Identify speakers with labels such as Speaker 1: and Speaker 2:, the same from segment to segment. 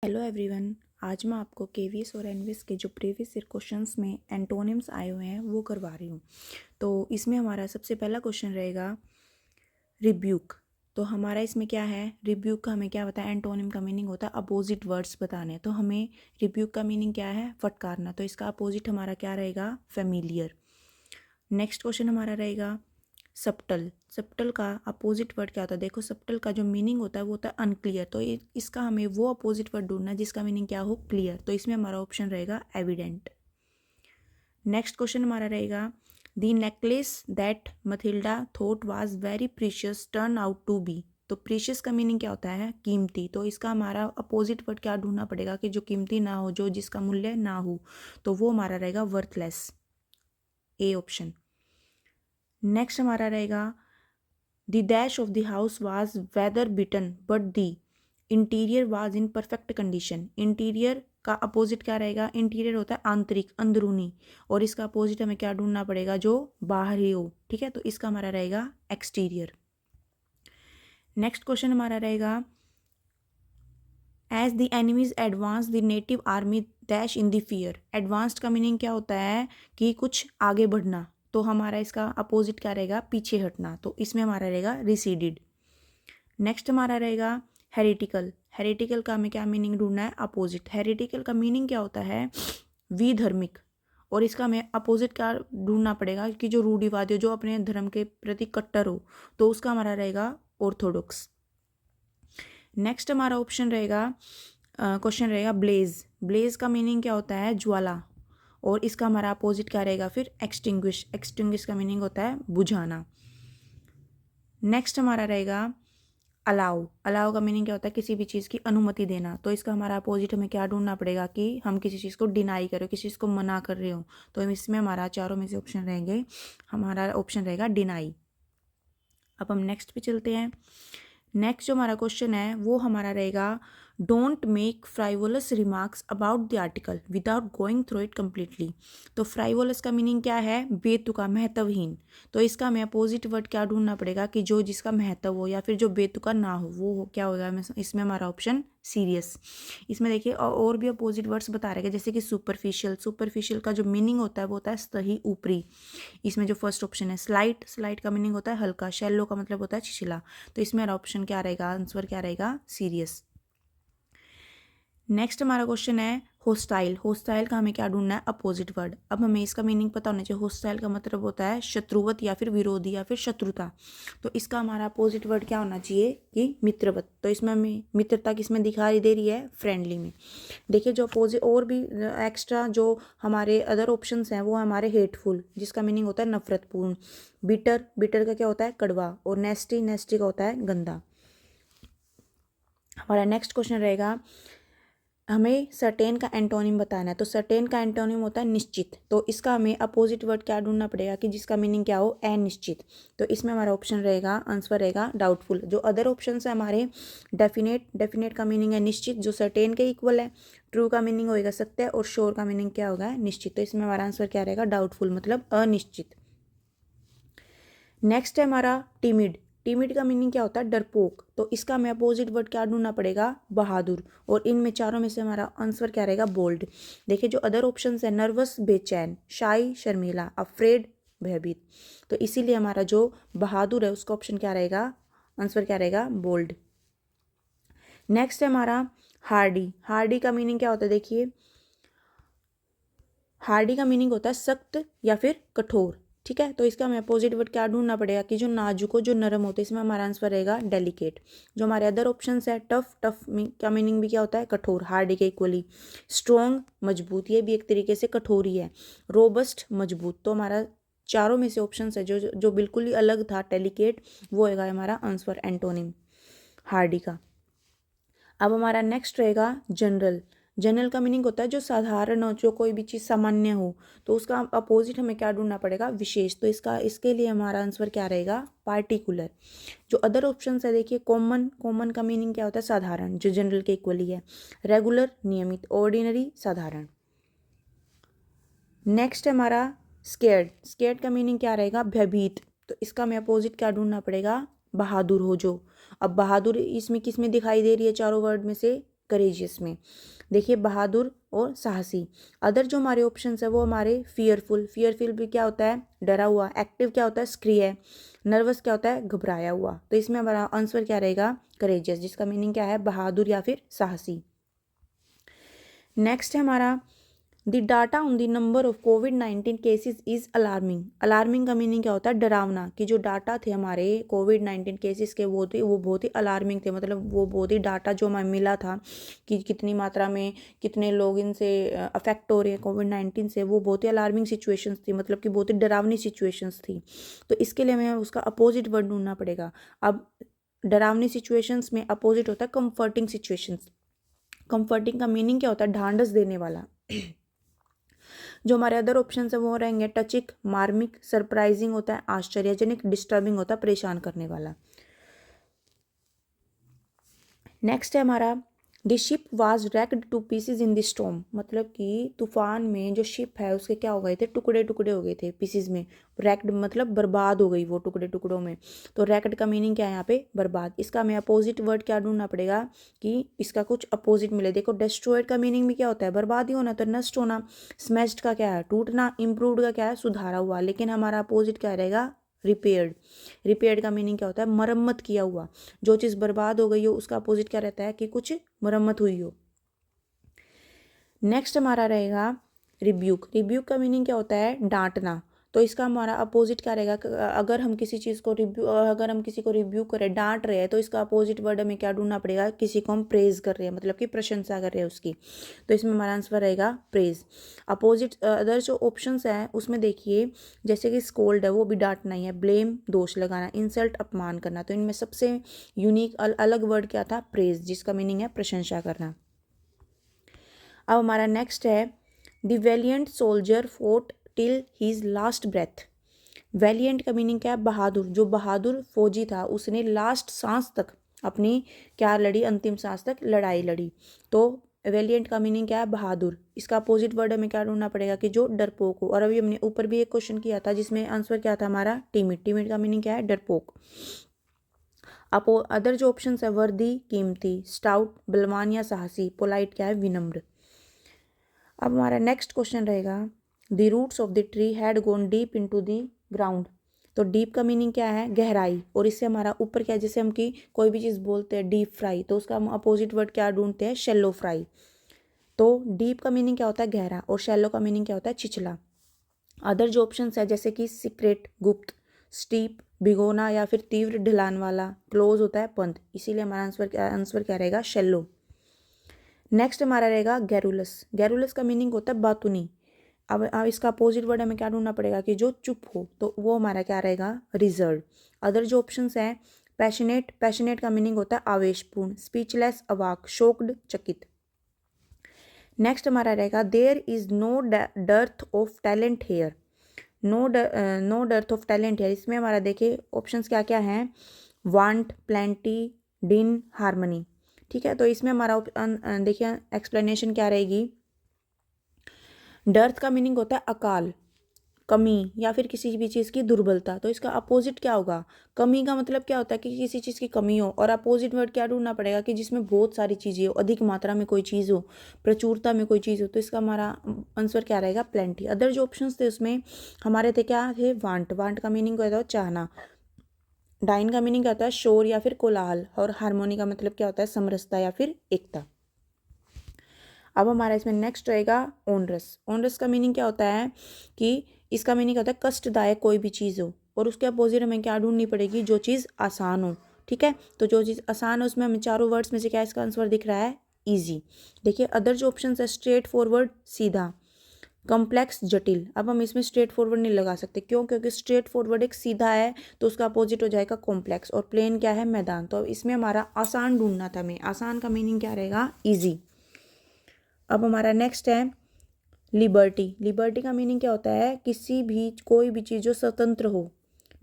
Speaker 1: Hello everyone. आज मैं आपको केवीएस और एनवीएस के जो प्रीवियस ईयर क्वेश्चंस में एंटोनिम्स आए हुए हैं वो करवा रही हूँ। तो इसमें हमारा सबसे पहला क्वेश्चन रहेगा रिब्यूक। तो हमारा इसमें क्या है, रिब्यूक का हमें क्या बताया, एंटोनिम का मीनिंग होता है अपोजिट वर्ड्स बताने। तो हमें रिब्यूक का मीनिंग क्या है, फटकारना। तो इसका अपोजिट हमारा क्या रहेगा, फेमिलियर। नेक्स्ट क्वेश्चन हमारा रहेगा सब्टल। सब्टल का अपोजिट वर्ड क्या होता है, देखो सब्टल का जो मीनिंग होता है वो होता है अनक्लियर। तो इसका हमें वो अपोजिट वर्ड ढूंढना है जिसका मीनिंग क्या हो, क्लियर। तो इसमें हमारा ऑप्शन रहेगा एविडेंट। नेक्स्ट क्वेश्चन हमारा रहेगा the necklace that Mathilda thought was very precious turn out to be. तो प्रीशियस का मीनिंग क्या होता है, कीमती। तो इसका हमारा अपोजिट वर्ड क्या ढूंढना पड़ेगा कि जो कीमती ना हो, जो जिसका मूल्य ना हो। तो वो हमारा रहेगा वर्थलेस, ए ऑप्शन। नेक्स्ट हमारा रहेगा the dash of the house was weather beaten but the interior was in perfect condition. Interior का अपोजिट क्या रहेगा, इंटीरियर होता है आंतरिक, अंदरूनी। और इसका अपोजिट हमें क्या ढूंढना पड़ेगा, जो बाहरी हो। ठीक है, तो इसका हमारा रहेगा एक्सटीरियर। नेक्स्ट क्वेश्चन हमारा रहेगा as the enemies advance the native army dash in the fear. Advanced का मीनिंग क्या होता है कि कुछ आगे बढ़ना। तो हमारा इसका अपोजिट क्या रहेगा, पीछे हटना। तो इसमें हमारा रहेगा रिसीडेड। नेक्स्ट हमारा रहेगा हेरिटिकल। हेरिटिकल का हमें क्या मीनिंग ढूंढना है, अपोजिट। हेरिटिकल का मीनिंग क्या होता है, विधर्मिक। और इसका हमें अपोजिट क्या ढूंढना पड़ेगा कि जो रूढ़िवादी हो, जो अपने धर्म के प्रति कट्टर हो। तो उसका हमारा रहेगा ऑर्थोडॉक्स। नेक्स्ट हमारा ऑप्शन रहेगा, क्वेश्चन रहेगा ब्लेज। ब्लेज का मीनिंग क्या होता है, ज्वाला। और इसका हमारा अपोजिट क्या रहेगा फिर, एक्सटिंग्विश। एक्सटिंग्विश का मीनिंग होता है बुझाना। नेक्स्ट हमारा रहेगा अलाउ। अलाउ का मीनिंग क्या होता है, किसी भी चीज़ की अनुमति देना। तो इसका हमारा अपोजिट हमें क्या ढूंढना पड़ेगा कि हम किसी चीज़ को डिनाई कर रहे हो, किसी चीज़ को मना कर रहे हो। तो इसमें हमारा चारों में से ऑप्शन रहेंगे, हमारा ऑप्शन रहेगा डिनाई। अब हम नेक्स्ट पे चलते हैं। नेक्स्ट जो हमारा क्वेश्चन है वो हमारा रहेगा don't make frivolous remarks about the article without going through it completely. तो फ्राइवोलस का मीनिंग क्या है, बेतुका, महत्वहीन। तो इसका हमें अपोजिट वर्ड क्या ढूंढना पड़ेगा कि जो जिसका महत्व हो या फिर जो बेतुका ना हो, वो क्या होगा। इसमें हमारा ऑप्शन सीरियस। इसमें देखिए और भी अपोजिट वर्ड्स बता रहे हैं, जैसे कि सुपरफिशियल। सुपरफिशियल का जो मीनिंग होता है वो होता है सही, ऊपरी। इसमें जो फर्स्ट ऑप्शन है स्लाइट। स्लाइट का मीनिंग होता है हल्का। शैलो का मतलब होता है छिछला। तो इसमें हमारा ऑप्शन क्या रहेगा, आंसर क्या रहेगा, सीरियस। नेक्स्ट हमारा क्वेश्चन है होस्टाइल। होस्टाइल का हमें क्या ढूंढना है, अपोजिट वर्ड। अब हमें इसका मीनिंग पता होना चाहिए। होस्टाइल का मतलब होता है शत्रुवत या फिर विरोधी या फिर शत्रुता। तो इसका हमारा अपोजिट वर्ड क्या होना चाहिए कि मित्रवत। तो इसमें हमें मित्रता किसमें दिखाई दे रही है, फ्रेंडली में। देखिए जो अपोजिट और भी एक्स्ट्रा जो हमारे अदर ऑप्शंस हैं वो हमारे हेटफुल, जिसका मीनिंग होता है नफरतपूर्ण। बिटर, बिटर का क्या होता है, कड़वा। और नेस्टी, नेस्टी का होता है गंदा। हमारा नेक्स्ट क्वेश्चन रहेगा हमें सर्टेन का एंटोनिम बताना है। तो सर्टेन का एंटोनिम होता है निश्चित। तो इसका हमें अपोजिट वर्ड क्या ढूंढना पड़ेगा कि जिसका मीनिंग क्या हो, अनिश्चित। तो इसमें हमारा ऑप्शन रहेगा, आंसर रहेगा डाउटफुल। जो अदर ऑप्शन है हमारे डेफिनेट। डेफिनेट का मीनिंग है निश्चित, जो सर्टेन के इक्वल है। ट्रू का मीनिंग होगा सत्य, और श्योर का मीनिंग क्या होगा, निश्चित। तो इसमें हमारा आंसर क्या रहेगा, डाउटफुल, मतलब अनिश्चित। नेक्स्ट है हमारा टिमिड। टिमिड का मीनिंग क्या होता है, डरपोक। तो इसका हमें अपोजिट वर्ड क्या ढूंढना पड़ेगा, बहादुर। और इनमें चारों में से हमारा आंसर क्या रहेगा, बोल्ड। देखिए जो अदर ऑप्शन है नर्वस, बेचैन। शाई, शर्मीला। अफ्रेड, भयभीत। तो इसीलिए हमारा जो बहादुर है उसका ऑप्शन क्या रहेगा, आंसर क्या रहेगा, बोल्ड। नेक्स्ट है हमारा हार्डी। हार्डी का मीनिंग क्या होता है, देखिए हार्डी का मीनिंग होता है सख्त या फिर कठोर। ठीक है, तो इसका हमें अपोजिट वर्ड क्या ढूंढना पड़ेगा कि जो नाजुक हो, जो नरम होते हैं। इसमें हमारा आंसर रहेगा डेलिकेट। जो हमारे अदर ऑप्शंस है टफ। टफ का मीनिंग भी क्या होता है, कठोर, हार्डी के इक्वली। स्ट्रॉन्ग, मजबूत, ये भी एक तरीके से कठोर ही है। रोबस्ट, मजबूत। तो हमारा चारों में से ऑप्शन है जो जो बिल्कुल ही अलग था, डेलिकेट, वो होगा हमारा आंसर एंटोनिम हार्डी का। अब हमारा नेक्स्ट रहेगा जनरल। जनरल का मीनिंग होता है जो साधारण हो, जो कोई भी चीज़ सामान्य हो। तो उसका अपोजिट हमें क्या ढूंढना पड़ेगा, विशेष। तो इसके लिए हमारा आंसर क्या रहेगा, पार्टिकुलर। जो अदर ऑप्शन है देखिए कॉमन। कॉमन का मीनिंग क्या होता है, साधारण, जो जनरल के इक्वली है। रेगुलर, नियमित। ऑर्डिनरी, साधारण। नेक्स्ट है हमारा स्केर्ड। स्केर्ड का मीनिंग क्या रहेगा, भयभीत। तो इसका हमें अपोजिट क्या ढूंढना पड़ेगा, बहादुर हो जो। अब बहादुर इसमें किस में दिखाई दे रही है, चारों वर्ड में से करेजियस में। देखिए बहादुर और साहसी। अदर जो हमारे ऑप्शंस है वो हमारे फियरफुल भी क्या होता है, डरा हुआ। एक्टिव क्या होता है, सक्रिय। नर्वस क्या होता है, घबराया हुआ। तो इसमें हमारा आंसर क्या रहेगा, करेजियस, जिसका मीनिंग क्या है, बहादुर या फिर साहसी। नेक्स्ट है हमारा the data on the number of covid cases is alarming. Alarming का मीनिंग क्या होता है, डरावना। कि जो डाटा थे हमारे कोविड-19 केसेस के वो बहुत ही अलार्मिंग थे। मतलब वो बहुत ही डाटा जो हमें मिला था कि कितनी मात्रा में कितने लोग इनसे अफेक्ट हो रहे हैं कोविड-19 से, वो बहुत ही अलार्मिंग सिचुएशंस थी। मतलब कि बहुत ही डरावनी सिचुएशंस थी। तो इसके लिए हमें उसका अपोजिट वर्ड ढूंढना पड़ेगा। अब डरावनी सिचुएशंस में अपोजिट होता है कंफर्टिंग सिचुएशंस। कंफर्टिंग का मीनिंग क्या होता है, ढांढस देने वाला। जो हमारे अदर ऑप्शन है वो रहेंगे टचिक, मार्मिक, सरप्राइजिंग होता है आश्चर्यजनक, डिस्टर्बिंग होता है परेशान करने वाला। नेक्स्ट है हमारा the ship was raked to pieces in the storm. मतलब कि तूफान में जो शिप है उसके क्या हो गए थे, टुकड़े टुकड़े हो गए थे, पीसेज में। रैक्ड मतलब बर्बाद हो गई वो टुकड़े टुकड़ों में। तो रैक्ड का मीनिंग क्या है यहाँ पे, बर्बाद। इसका हमें अपोजिट वर्ड क्या ढूंढना पड़ेगा कि इसका कुछ अपोजिट मिले। देखो डिस्ट्रॉयड का मीनिंग भी क्या होता है, बर्बाद ही होना, तो नष्ट होना। स्मैश्ड का क्या है, टूटना। इम्प्रूव्ड का क्या है, सुधारा हुआ। लेकिन हमारा अपोजिट क्या रहेगा, रिपेयर्ड का मीनिंग क्या होता है, मरम्मत किया हुआ। जो चीज़ बर्बाद हो गई हो उसका अपोजिट क्या रहता है कि कुछ मरम्मत हुई हो। नेक्स्ट हमारा रहेगा रिब्यूक का मीनिंग क्या होता है, डांटना। तो इसका हमारा अपोजिट क्या रहेगा, अगर हम किसी चीज़ को अगर हम किसी को रिव्यू करें, डांट रहे हैं, तो इसका अपोजिट वर्ड हमें क्या ढूंढना पड़ेगा, किसी को हम प्रेज कर रहे हैं, मतलब कि प्रशंसा कर रहे हैं उसकी। तो इसमें हमारा आंसर रहेगा प्रेज। अपोजिट अदर जो ऑप्शंस हैं उसमें देखिए, जैसे कि स्कोल्ड है वो भी डांटना ही है, ब्लेम दोष लगाना, इंसल्ट अपमान करना। तो इनमें सबसे यूनिक अलग वर्ड क्या था, प्रेज, जिसका मीनिंग है प्रशंसा करना। अब हमारा नेक्स्ट है the valiant soldier fought till his last breath. Valiant का मीनिंग क्या है, बहादुर। जो बहादुर फौजी था उसने लास्ट सांस तक अपनी क्या लड़ी, अंतिम सांस तक लड़ाई लड़ी। तो वैलियंट का मीनिंग क्या है, बहादुर। इसका अपोजिट वर्ड हमें क्या ढूंढना पड़ेगा कि जो डरपोक हो। और अभी हमने ऊपर भी एक क्वेश्चन किया था जिसमें आंसर क्या था हमारा, टीमिड का मीनिंग क्या है, डरपोक। अपो अदर जो ऑप्शन है, वर्दी कीमती, स्टाउट बलवान या साहसी, पोलाइट क्या है, विनम्र। अब हमारा नेक्स्ट क्वेश्चन रहेगा the roots of the tree had gone deep into the ground. तो डीप का मीनिंग क्या है, गहराई। और इससे हमारा ऊपर क्या है, जैसे हम की कोई भी चीज़ बोलते हैं डीप फ्राई, तो उसका हम अपोजिट वर्ड क्या ढूंढते हैं, शैलो फ्राई। तो डीप का मीनिंग क्या होता है, गहरा, और शैलो का मीनिंग क्या होता है, छिछला। अदर जो ऑप्शन है जैसे कि सीक्रेट, गुप्त, स्टीप, भिगोना, या फिर तीव्र ढलान वाला, क्लोज होता है पंथ। इसीलिए हमारा आंसर क्या रहेगा, शैलो। नेक्स्ट हमारा रहेगा गैरुलस का मीनिंग होता है बातूनी। अब इसका अपोजिट वर्ड हमें क्या ढूंढना पड़ेगा कि जो चुप हो, तो वो हमारा क्या रहेगा, रिजर्व। अदर जो ऑप्शंस हैं, पैशनेट का मीनिंग होता है आवेशपूर्ण, स्पीचलेस अवाक, शोक्ड चकित। नेक्स्ट हमारा रहेगा there is no dearth of talent here. No dearth of talent here, इसमें हमारा देखिए ऑप्शंस क्या क्या हैं, वांट, प्लेंटी, डिन, हारमोनी। ठीक है, तो इसमें हमारा देखिए एक्सप्लेनेशन क्या रहेगी। डर्थ का मीनिंग होता है अकाल, कमी, या फिर किसी भी चीज़ की दुर्बलता। तो इसका अपोजिट क्या होगा, कमी का मतलब क्या होता है कि किसी चीज़ की कमी हो। और अपोजिट वर्ड क्या ढूंढना पड़ेगा कि जिसमें बहुत सारी चीज़ें हो, अधिक मात्रा में कोई चीज़ हो, प्रचुरता में कोई चीज़ हो। तो इसका हमारा आंसर क्या रहेगा, प्लेंटी। अदर जो ऑप्शंस थे उसमें हमारे थे क्या थे, वांट का मीनिंग होता है चाहना, डाइन का मीनिंग क्या होता है शोर या फिर कोलाहल, और हारमोनी का मतलब क्या होता है समरसता या फिर एकता। अब हमारा इसमें नेक्स्ट रहेगा ओनरस का मीनिंग क्या होता है कि इसका मीनिंग होता है कष्टदायक कोई भी चीज़ हो। और उसके अपोजिट हमें क्या ढूंढनी पड़ेगी, जो चीज़ आसान हो। ठीक है, तो जो चीज़ आसान है उसमें हमें चारों वर्ड्स में से क्या इसका आंसर दिख रहा है, ईजी। देखिए अदर जो ऑप्शन है, स्ट्रेट फॉरवर्ड सीधा, कॉम्प्लेक्स जटिल। अब हम इसमें स्ट्रेट फॉरवर्ड नहीं लगा सकते, क्यों, क्योंकि स्ट्रेट फॉरवर्ड एक सीधा है, तो उसका अपोजिट हो जाएगा कॉम्प्लेक्स, और प्लेन क्या है, मैदान। तो इसमें हमारा आसान ढूंढना था हमें, आसान का मीनिंग क्या रहेगा, ईजी। अब हमारा नेक्स्ट है लिबर्टी का मीनिंग क्या होता है, किसी भी कोई भी चीज़ जो स्वतंत्र हो।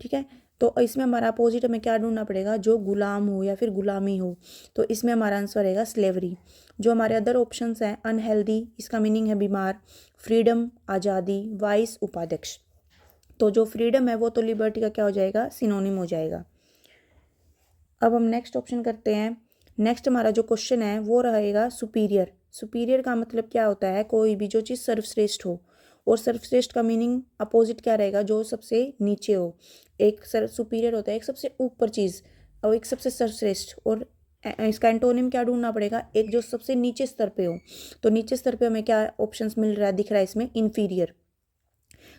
Speaker 1: ठीक है, तो इसमें हमारा अपोजिट हमें क्या ढूंढना पड़ेगा, जो गुलाम हो या फिर गुलामी हो। तो इसमें हमारा आंसर रहेगा स्लेवरी। जो हमारे अदर ऑप्शंस हैं, अनहेल्दी, इसका मीनिंग है बीमार, फ्रीडम आज़ादी, वाइस उपाध्यक्ष। तो जो फ्रीडम है वो तो लिबर्टी का क्या हो जाएगा, सिनोनिम हो जाएगा। अब हम नेक्स्ट ऑप्शन करते हैं नेक्स्ट हमारा जो क्वेश्चन है वो रहेगा सुपीरियर। सुपीरियर का मतलब क्या होता है, कोई भी जो चीज़ सर्वश्रेष्ठ हो, और सर्वश्रेष्ठ का मीनिंग अपोजिट क्या रहेगा, जो सबसे नीचे हो। एक सुपीरियर होता है एक सबसे ऊपर चीज़ और एक सबसे सर्वश्रेष्ठ, और इसका एंटोनिम क्या ढूंढना पड़ेगा, एक जो सबसे नीचे स्तर पे हो। तो नीचे स्तर पे हमें क्या ऑप्शंस मिल रहा है, दिख रहा है इसमें इन्फीरियर।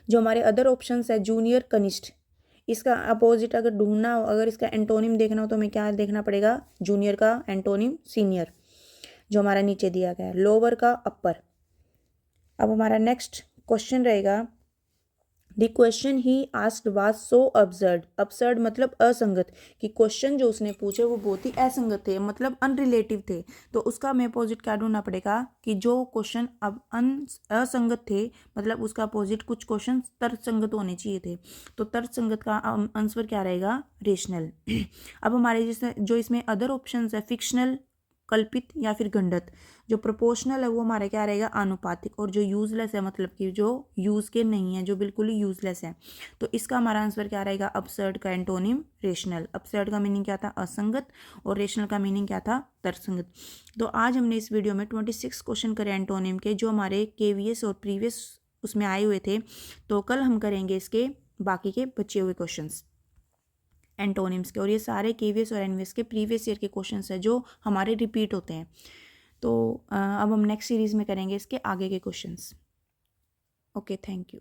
Speaker 1: जो हमारे अदर ऑप्शंस है जूनियर, कनिष्ठ, इसका अपोजिट अगर ढूंढना हो, अगर इसका एंटोनिम देखना हो तो हमें क्या देखना पड़ेगा, जूनियर का एंटोनिम सीनियर, जो हमारा नीचे दिया गया है, लोअर का अपर। अब हमारा नेक्स्ट क्वेश्चन रहेगा, the question he asked was so absurd. Absurd मतलब असंगत, कि क्वेश्चन जो उसने पूछे वो बहुत ही असंगत थे, मतलब अनरिलेटिव थे। तो उसका हमें अपोजिट क्या ढूंढना पड़ेगा, कि जो क्वेश्चन अब असंगत थे, मतलब उसका अपोजिट कुछ क्वेश्चन तर्कसंगत होने चाहिए थे। तो तर्कसंगत का आंसर क्या रहेगा, रेशनल। अब हमारे जैसे जो इसमें अदर ऑप्शंस है, फिक्शनल, कल्पित या फिर गंडत। जो प्रोपोर्शनल है वो हमारा क्या रहेगा, आनुपातिक, और जो यूजलेस है मतलब कि जो यूज के नहीं है, जो बिल्कुल ही यूजलेस है। तो इसका हमारा आंसर क्या रहेगा, अपसर्ड का एंटोनिम रेशनल। अपसर्ड का मीनिंग क्या था, असंगत, और रेशनल का मीनिंग क्या था, तर्कसंगत। तो आज हमने इस वीडियो में 26 क्वेश्चन करे एंटोनिम के, जो हमारे केवीएस और प्रीवियस उसमें आए हुए थे। तो कल हम करेंगे इसके बाकी के बचे हुए क्वेश्चंस एंटोनिम्स के, और ये सारे केवीएस और एनवीएस के प्रीवियस ईयर के क्वेश्चंस हैं जो हमारे रिपीट होते हैं। तो अब हम नेक्स्ट सीरीज़ में करेंगे इसके आगे के क्वेश्चंस। Okay, thank you.